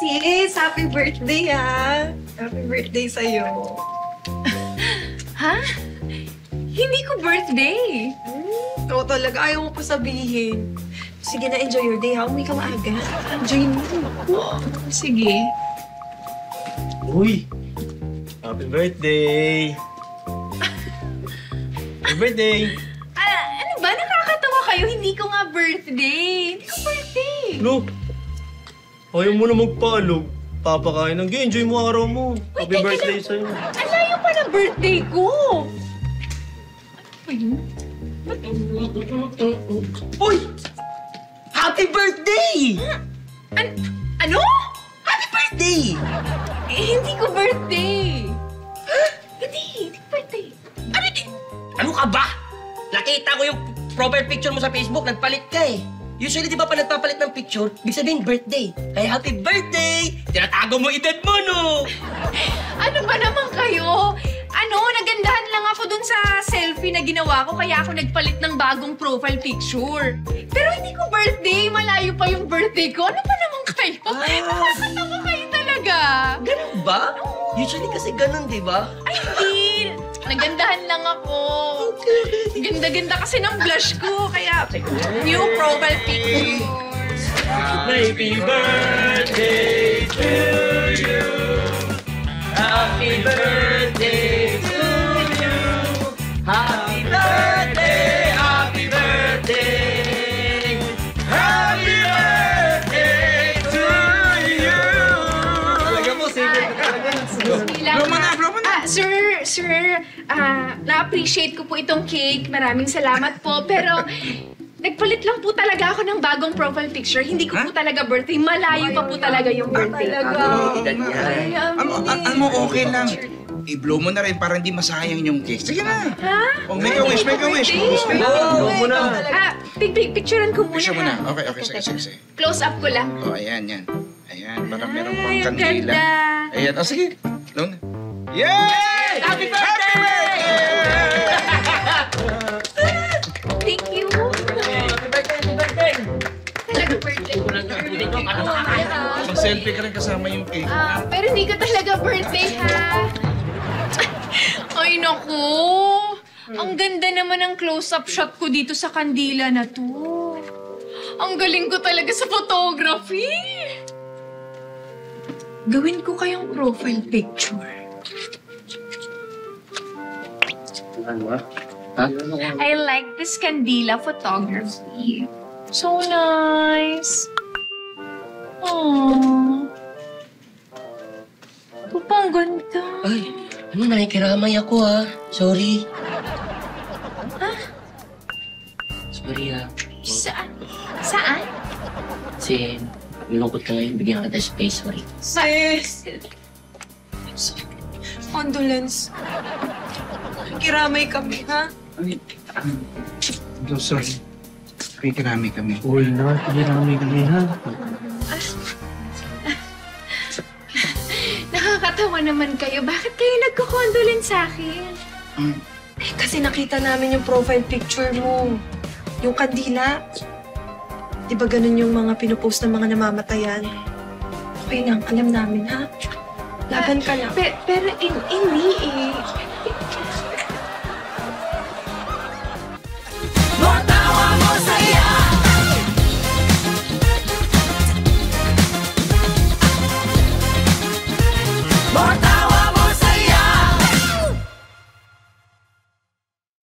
sis! Happy birthday, ha? Happy birthday sa'yo. Ha? Hindi ko birthday. Ikaw talaga, ayaw mo pa sabihin. Sige na, enjoy your day, ha? Umuwi ka maaga. Enjoy mo. Sige. Uy! Happy birthday! Happy birthday! Ano ba? Nakakatawa kayo. Hindi ko nga birthday. Hindi ko birthday. Lo, ayaw mo na magpaalog. Papakain ng enjoy mo araw mo. Happy birthday sa'yo. Ang layo pa ng birthday ko. Ano ba yun? Uy! Happy birthday! Ano? Happy birthday! Hindi ko birthday. Hindi ko birthday. Ano ka ba? Nakita ko yung profile picture mo sa Facebook, nagpalit ka eh. Usually, di ba pa nagpapalit ng picture, ibig sabihin birthday. Kaya happy birthday! Tinatago mo edad mo, no? Ano ba naman kayo? Nagandahan lang ako dun sa selfie na ginawa ko kaya ako nagpalit ng bagong profile picture. Pero hindi ko birthday. Malayo pa yung birthday ko. Ano ba naman kayo? Nakakatawa kayo talaga. Ganun ba? Usually kasi ganun, di ba? Ay, hindi. Nagandahan lang ako. Ganda-ganda kasi ng blush ko. Kaya, new profile picture. Happy birthday to you. Happy birthday to you. Happy birthday, happy birthday. Happy birthday to you. Talaga po, sige. Blow mo na. Sir, na-appreciate ko po itong cake. Maraming salamat po. Pero, nagpalit lang po talaga ako ng bagong profile picture. Hindi ko po talaga birthday. Malayo pa po talaga yung birthday. Ano mo, okay lang. I-blow mo na rin para hindi masayang yung cake. Sige na. Ha? Oh, make a wish, make a wish. Blow mo na. Picturean ko muna. Picture mo na. ha? Okay, sige. Close up ko lang. Oh, ayan. Ayan, parang meron pang Ay, ang kandila. ganda. Ayan, sige. Blow na. Yay! Happy birthday! Thank you. Talaga birthday. Mag-selfie ka rin kasama yung cake. Pero hindi ko talaga birthday, ha? Ay, naku. Ang ganda naman ng close-up shot ko dito sa kandila na to. Ang galing ko talaga sa photography. Gawin ko kayang profile picture. I like this kandila photography. So nice. Aww. Ito pa, ang ganda. Ay, nakikiramay ako ha. Sorry. Sorry ha. Saan? Saan? Kasi nilungkot ka ngayon, bigyan ka ng space, sorry. Sis! Condolence. Kiramay kami, ha? I'm so sorry. Kirami kami. Uy na, kirami kami ha. Nakakatawa naman kayo. Bakit kayo nagko-condolence sa akin? Kasi nakita namin yung profile picture mo. Yung kandila. Di ba ganun yung mga pinupost ng mga namamatayan? Okay lang, alam namin, ha? Laban ka lang. Pero hindi eh.